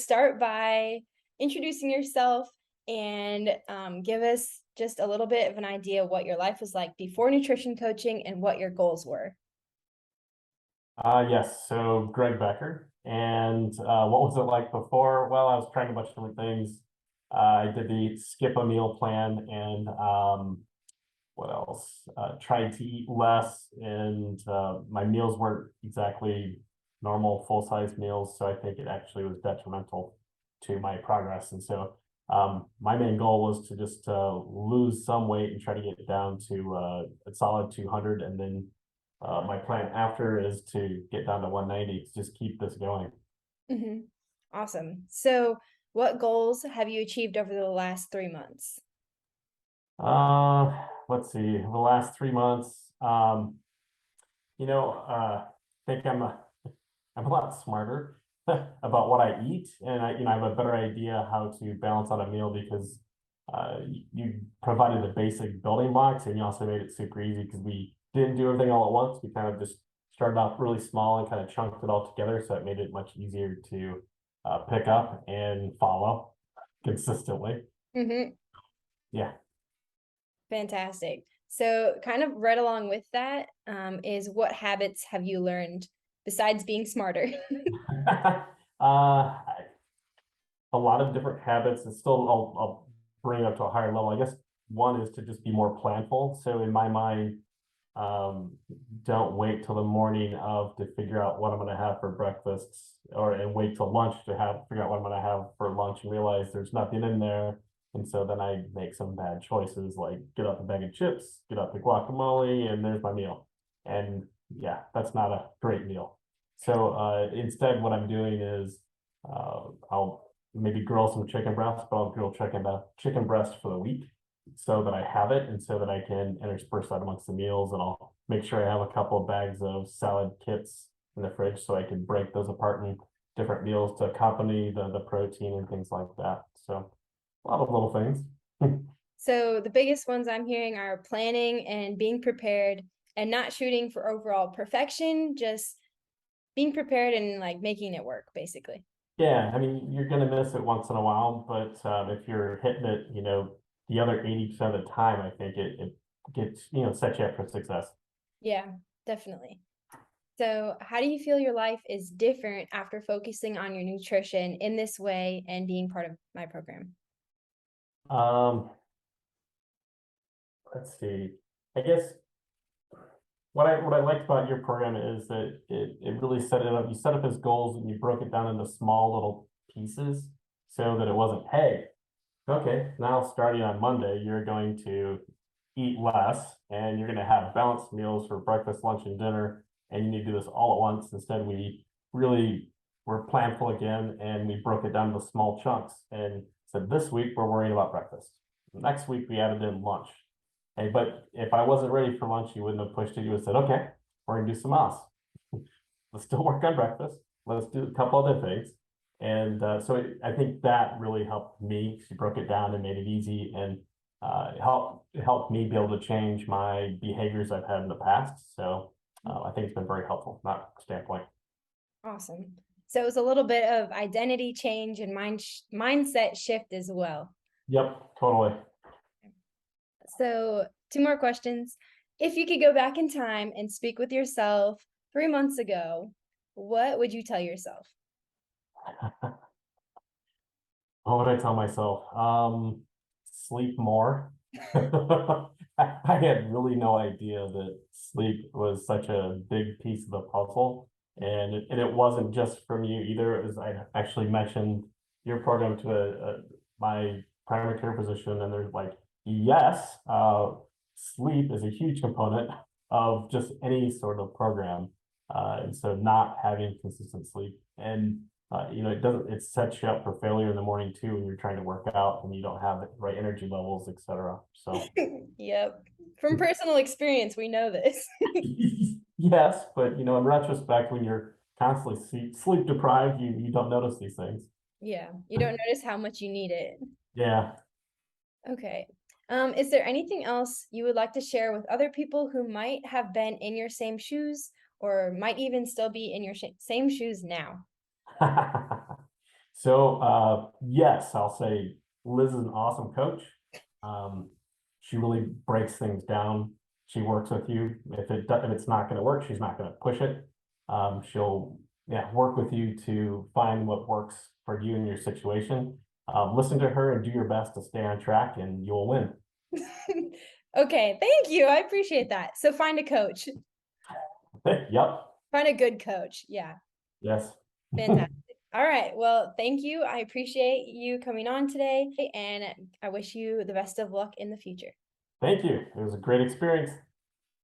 start by introducing yourself and give us just a little bit of an idea what your life was like before nutrition coaching and what your goals were. Yes, so Greg Becker. And what was it like before? Well, I was trying a bunch of different things. I did the skip a meal plan and what else? Tried to eat less, and my meals weren't exactly normal full-size meals, so I think it actually was detrimental to my progress. And so my main goal was to just lose some weight and try to get down to a solid 200, and then my plan after is to get down to 190 to just keep this going. hmm Awesome. So, what goals have you achieved over the last 3 months? Let's see, the last 3 months, I think I'm a lot smarter about what I eat, and I have a better idea how to balance out a meal because you provided the basic building blocks, and you also made it super easy because we didn't do everything all at once. We kind of just started off really small and kind of chunked it all together, so it made it much easier to pick up and follow consistently. hmm Yeah. Fantastic. So, kind of right along with that, is what habits have you learned besides being smarter? uh, a lot of different habits, and still I'll bring it up to a higher level. I guess one is to just be more planful. So in my mind, um, don't wait till the morning of to figure out what I'm going to have for breakfast, or and wait till lunch to have figure out what I'm going to have for lunch and realize there's nothing in there. And so then I make some bad choices, like get out the bag of chips, get out the guacamole, and there's my meal. And yeah, that's not a great meal. So instead, what I'm doing is I'll maybe grill some chicken breast, but I'll grill chicken breast for the week so that I have it and so that I can intersperse that amongst the meals. And I'll make sure I have a couple of bags of salad kits in the fridge so I can break those apart in different meals to accompany the protein and things like that. So a lot of little things. So, the biggest ones I'm hearing are planning and being prepared and not shooting for overall perfection, just being prepared and like making it work, basically. Yeah, I mean, you're gonna miss it once in a while, but if you're hitting it, the other 80% of the time, I think it gets, sets you up for success. Yeah, definitely. So, how do you feel your life is different after focusing on your nutrition in this way and being part of my program? Um, let's see. I guess what I liked about your program is that it really set it up. You set up as goals and you broke it down into small little pieces so that it wasn't, hey, okay, now starting on Monday, you're going to eat less and you're going to have balanced meals for breakfast, lunch, and dinner, and you need to do this all at once. Instead, we really were planful again and we broke it down to small chunks and said, this week we're worrying about breakfast. Next week we added in lunch. Hey, but if I wasn't ready for lunch, you wouldn't have pushed it. You would have said, okay, we're gonna do some else. Let's still work on breakfast. Let's do a couple other things. And I think that really helped me. She broke it down and made it easy, and helped me be able to change my behaviors I've had in the past. So I think it's been very helpful, not standpoint. Awesome. So, it was a little bit of identity change and mindset shift as well. Yep, totally. So, two more questions. If you could go back in time and speak with yourself 3 months ago, what would you tell yourself? What would I tell myself? Sleep more. I had really no idea that sleep was such a big piece of the puzzle. And it wasn't just from you either. It was, I actually mentioned your program to my primary care physician, and they're like, yes, sleep is a huge component of just any sort of program. And so not having consistent sleep and it sets you up for failure in the morning too when you're trying to work out and you don't have the right energy levels, etc. So Yep. From personal experience, we know this. yes, but in retrospect, when you're constantly sleep deprived, you don't notice these things. Yeah, you don't notice how much you need it. Yeah. Okay. Is there anything else you would like to share with other people who might have been in your same shoes or might even still be in your same shoes now? So, yes, I'll say Liz is an awesome coach. She really breaks things down. She works with you. If it's not gonna work, she's not gonna push it. She'll, yeah, work with you to find what works for you and your situation. Listen to her and do your best to stay on track and you'll win. Okay, thank you. I appreciate that. So find a coach. Yep, Find a good coach. Yeah, yes. fantastic. All right. Well, thank you. I appreciate you coming on today, and I wish you the best of luck in the future. Thank you. It was a great experience.